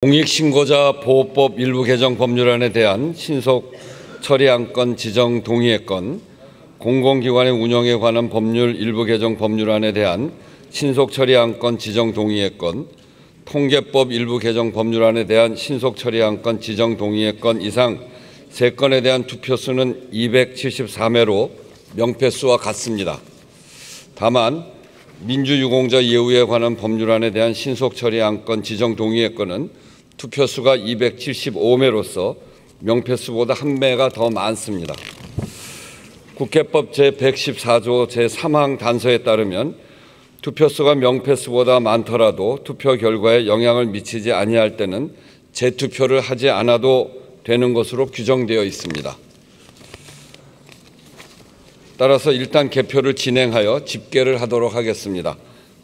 공익신고자 보호법 일부 개정 법률안에 대한 신속 처리 안건 지정 동의의 건, 공공기관의 운영에 관한 법률 일부 개정 법률안에 대한 신속 처리 안건 지정 동의의 건, 통계법 일부 개정 법률안에 대한 신속 처리 안건 지정 동의의 건 이상 3건에 대한 투표수는 274매로 명패수와 같습니다. 다만 민주유공자 예우에 관한 법률안에 대한 신속 처리 안건 지정 동의의 건은 투표수가 275매로서 명패수보다 1매가 더 많습니다. 국회법 제114조 제3항 단서에 따르면 투표수가 명패수보다 많더라도 투표 결과에 영향을 미치지 아니할 때는 재투표를 하지 않아도 되는 것으로 규정되어 있습니다. 따라서 일단 개표를 진행하여 집계를 하도록 하겠습니다.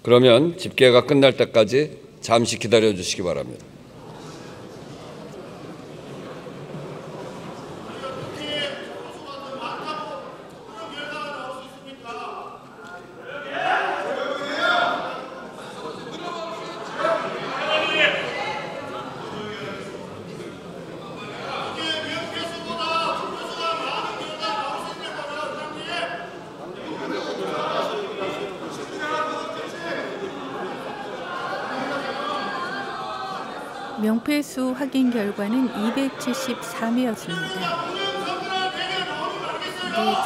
그러면 집계가 끝날 때까지 잠시 기다려 주시기 바랍니다. 명패수 확인 결과는 274매였습니다.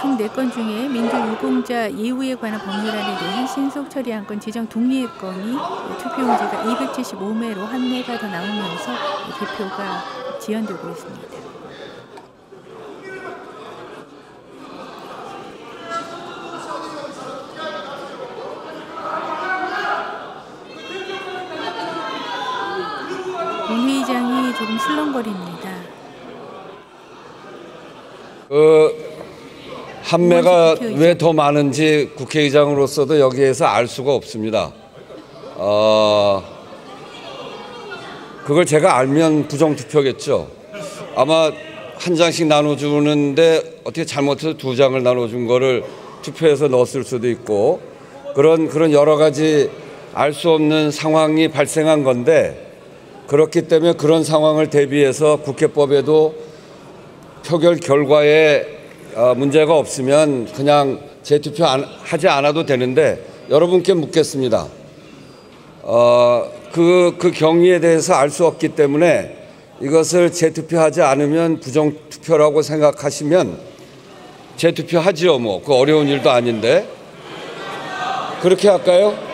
총 4건 중에 민주유공자 예우에 관한 법률안에 대한 신속 처리 안건 지정 동의의 건이 투표용지가 275매로 1매가 더 나오면서 개표가 지연되고 있습니다. 본회의장이 조금 술렁거립니다. 1매가 왜 더 많은지 국회의장으로서도 여기에서 알 수가 없습니다. 그걸 제가 알면 부정투표겠죠. 아마 한 장씩 나눠주는데 어떻게 잘못해서 2장을 나눠준 거를 투표해서 넣었을 수도 있고 그런 여러 가지 알 수 없는 상황이 발생한 건데, 그렇기 때문에 그런 상황을 대비해서 국회법에도 표결 결과에 문제가 없으면 그냥 재투표하지 않아도 되는데, 여러분께 묻겠습니다. 그 경위에 대해서 알 수 없기 때문에 이것을 재투표하지 않으면 부정투표라고 생각하시면 재투표하지요. 뭐 그 어려운 일도 아닌데. 그렇게 할까요?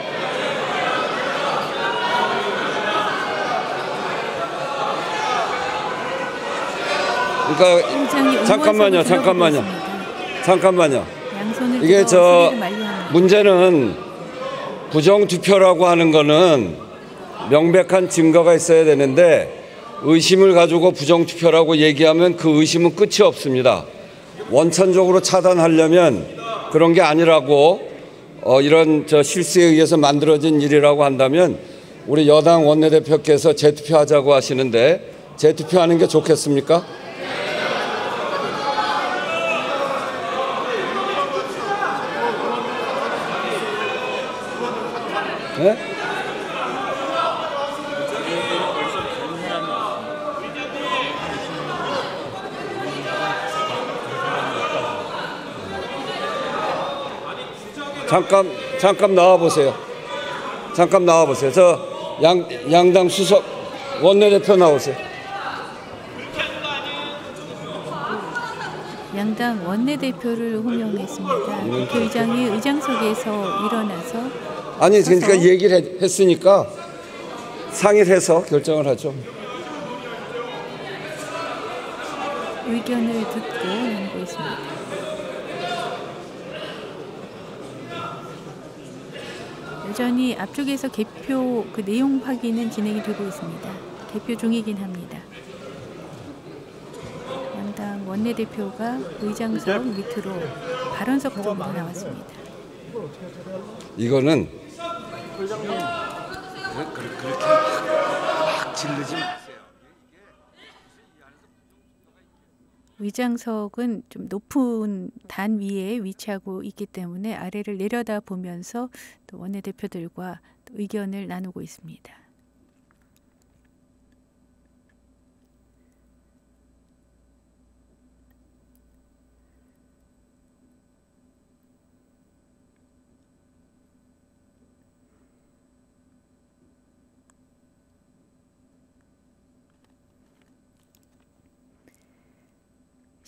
그러니까 잠깐만요. 이게 문제는 부정투표라고 하는 거는 명백한 증거가 있어야 되는데, 의심을 가지고 부정투표라고 얘기하면 그 의심은 끝이 없습니다. 원천적으로 차단하려면 그런 게 아니라고, 이런 실수에 의해서 만들어진 일이라고 한다면 우리 여당 원내대표께서 재투표하자고 하시는데, 재투표하는 게 좋겠습니까? 네? 잠깐 나와 보세요. 저 양당 수석 원내대표 나오세요. 양당 원내대표를 호명했습니다. 국회의장이 의장석에서 일어나서 아니, 그러니까 얘기를 했으니까 상의를 해서 결정을 하죠. 의견을 듣고 나누고 있습니다. 여전히 앞쪽에서 개표 내용 확인은 진행이 되고 있습니다. 개표 중이긴 합니다. 양당 원내대표가 의장석 밑으로 발언석 쪽으로 나왔습니다. 이거는 그렇게 막 질르지 마세요. 의장석은 좀 높은 단 위에 위치하고 있기 때문에 아래를 내려다 보면서 또 원내대표들과 또 의견을 나누고 있습니다.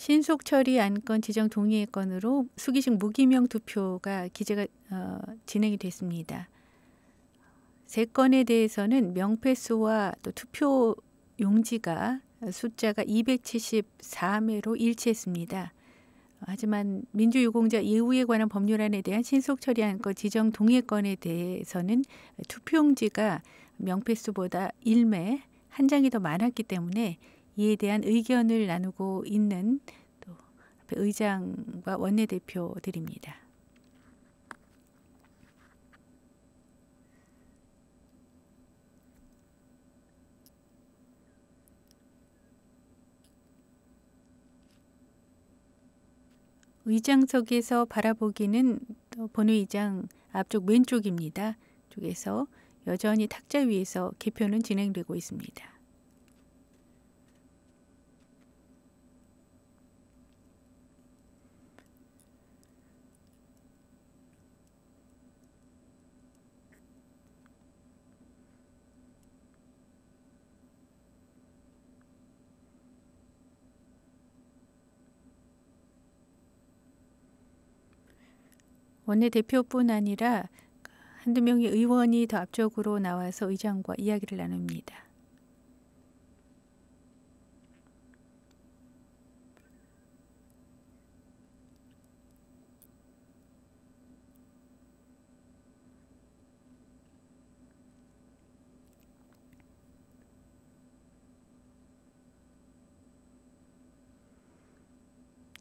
신속 처리 안건 지정 동의의 건으로 수기식 무기명 투표가 진행이 됐습니다. 세 건에 대해서는 명패수와 또 투표 용지가 숫자가 274매로 일치했습니다. 하지만 민주유공자 예우에 관한 법률안에 대한 신속 처리 안건 지정 동의 건에 대해서는 투표용지가 명패수보다 1매 한 장이 더 많았기 때문에 이에 대한 의견을 나누고 있는 또 의장과 원내대표들입니다. 의장석에서 바라보기는 본의장 앞쪽 왼쪽입니다. 쪽에서 여전히 탁자 위에서 개표는 진행되고 있습니다. 원내대표뿐 아니라 한두 명의 의원이 더 앞쪽으로 나와서 의장과 이야기를 나눕니다.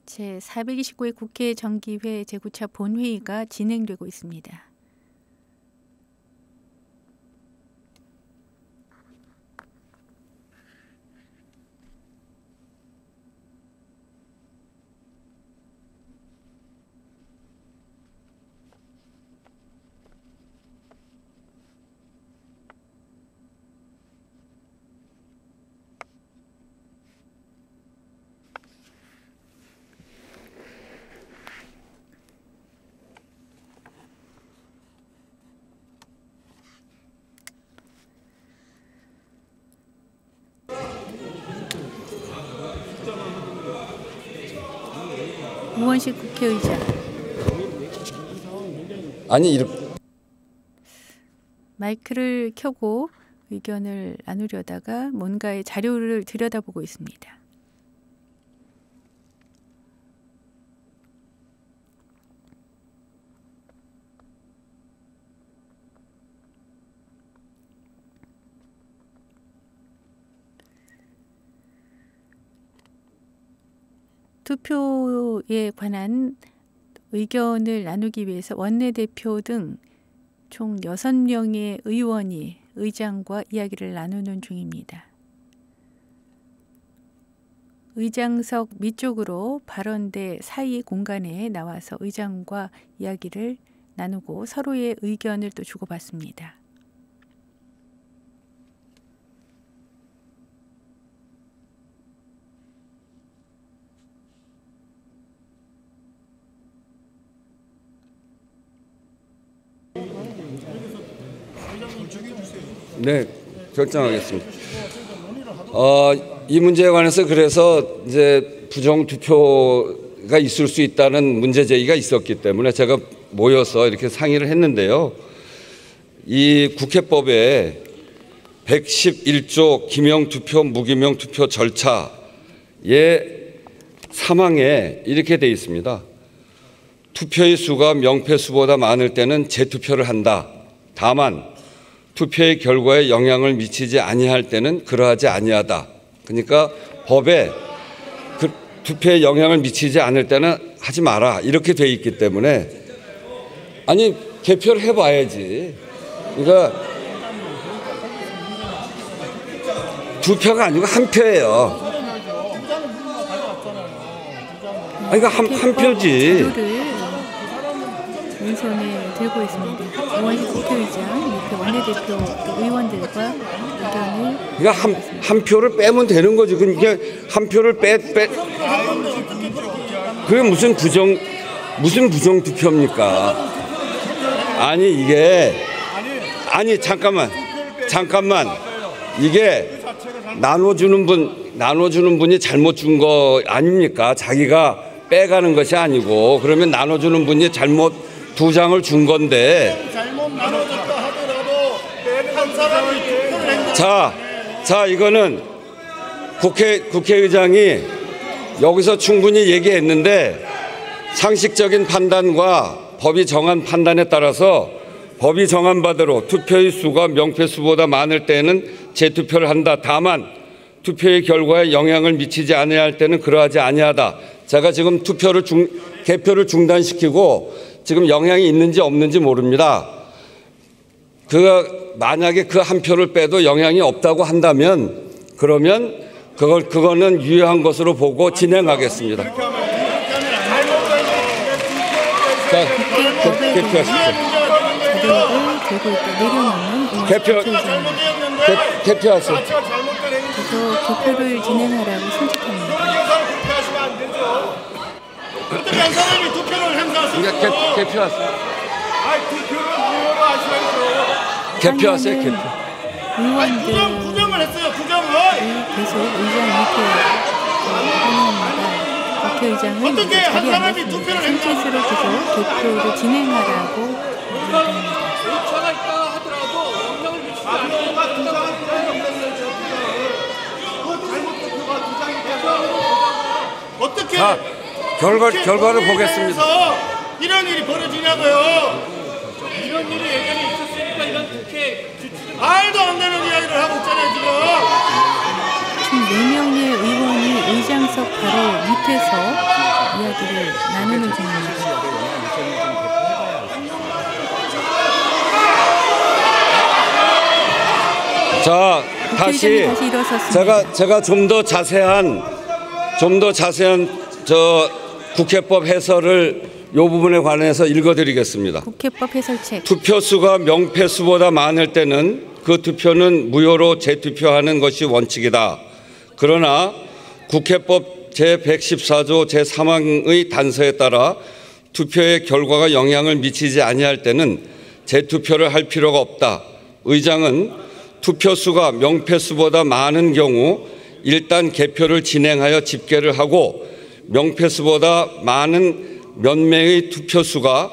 제429회 국회 정기회 제9차 본회의가 진행되고 있습니다. 우원식 국회의장. 아니 이렇게 마이크를 켜고 의견을 나누려다가 뭔가의 자료를 들여다보고 있습니다. 투표에 관한 의견을 나누기 위해서 원내대표 등 총 6명의 의원이 의장과 이야기를 나누는 중입니다. 의장석 밑쪽으로 발언대 사이 공간에 나와서 의장과 이야기를 나누고 서로의 의견을 또 주고받습니다. 네, 결정하겠습니다. 이 문제에 관해서 그래서 이제 부정 투표가 있을 수 있다는 문제 제기가 있었기 때문에 제가 모여서 이렇게 상의를 했는데요. 이 국회법에 111조 기명 투표, 무기명 투표 절차의 3항에 이렇게 돼 있습니다. 투표의 수가 명패 수보다 많을 때는 재투표를 한다. 다만 투표의 결과에 영향을 미치지 아니할 때는 그러하지 아니하다. 그러니까 법에 투표에 영향을 미치지 않을 때는 하지 마라. 이렇게 돼 있기 때문에 아니 개표를 해봐야지. 그러니까 두 표가 아니고 한 표예요. 아니 그러니까 한 표지. 왼손에 들고 있습니다. 우원식 국회의장, 밑에 원내대표 의원들과 의견을. 그러니까 한 표를 빼면 되는 거지. 그러니까 한 표를 그게 무슨 부정 투표입니까? 아니 이게 잠깐만 이게 나눠주는 분 나눠주는 분이 잘못 준 거 아닙니까? 자기가 빼가는 것이 아니고 그러면 나눠주는 분이 잘못 2장을 준 건데. 잘못 나눠줬다 하더라도 한 사람이 투표를 했는데. 자, 이거는 국회의장이 여기서 충분히 얘기했는데 상식적인 판단과 법이 정한 판단에 따라서 법이 정한 바대로 투표의 수가 명패 수보다 많을 때는 재투표를 한다. 다만 투표의 결과에 영향을 미치지 아니할 할 때는 그러하지 아니하다. 제가 지금 개표를 중단시키고 지금 영향이 있는지 없는지 모릅니다. 만약에 그 한 표를 빼도 영향이 없다고 한다면 그러면 그거는 유효한 것으로 보고 진행하겠습니다. 자, 개표하십시오. 개표하세요. 그래서 개표를 진행하라고 선택합니다. 어떻게 한 사람이 투표를 행사할 수 있어? 개표하세요. 투표를 무효로 하셔야죠. 개표하세요. 개표. 의원들 부정을 했어요. 부정을. 계속 의장 밑에 항의합니다. 국회의장은 어떻게 한 자리에 사람이 앉았습니다. 투표를 선택으로 계속 개표를 진행하라고 얘기합니다. 의차가 있다 하더라도 영향을 미치지 어떻게 자, 결과를 보겠습니다. 이런 일이 벌어지냐고요. 이런 일이 예전에 있었으니까 이런 국회 규칙을 말도 안 되는 이야기를 하고 있잖아요 지금. 지금 4명의 의원이 의장석 바로 밑에서 이야기를 나누는 중입니다. 자, 다시 일어섰습니다. 제가 좀 더 자세한 국회법 해설을 이 부분에 관해서 읽어드리겠습니다. 국회법 해설책. 투표수가 명패수보다 많을 때는 그 투표는 무효로 재투표하는 것이 원칙이다. 그러나 국회법 제114조 제3항의 단서에 따라 투표의 결과가 영향을 미치지 아니할 때는 재투표를 할 필요가 없다. 의장은 투표수가 명패수보다 많은 경우 일단 개표를 진행하여 집계를 하고 명패수보다 많은 몇 명의 투표수가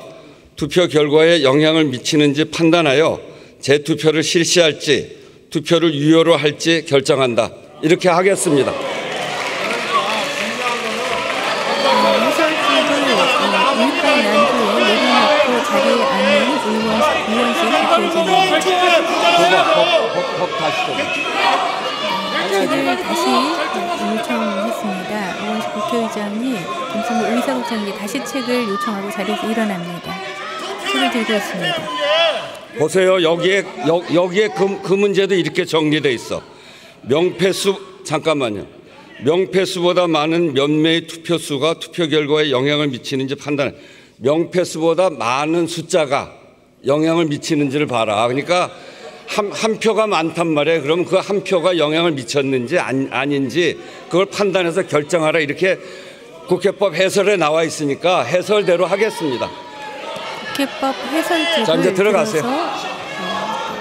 투표 결과에 영향을 미치는지 판단하여 재투표를 실시할지 투표를 유효로 할지 결정한다. 이렇게 하겠습니다. 해설책을 일단 난 후에 내려놓고 자리에 앉는 의원실 국회의장입니다. 법 다시 책을 다시 요청했습니다. 의원실 국회의장이 김승호 의사국장에게 다시 책을 요청하고 자리에서 일어납니다. 책을 들고 있습니다. 보세요. 여기에 그 문제도 이렇게 정리돼 있어. 잠깐만요. 명패수보다 많은 몇 명의 투표수가 투표 결과에 영향을 미치는지 판단해. 명패수보다 많은 숫자가 영향을 미치는지를 봐라. 그러니까 한 표가 많단 말이에요. 그럼 그 한 표가 영향을 미쳤는지 아닌지 그걸 판단해서 결정하라. 이렇게 국회법 해설에 나와 있으니까 해설대로 하겠습니다. 국회법 해설책을 자, 이제 들어가세요.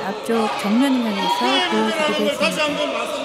앞쪽 정면을 향해서 보여드리겠습니다. 다시 한번 말씀.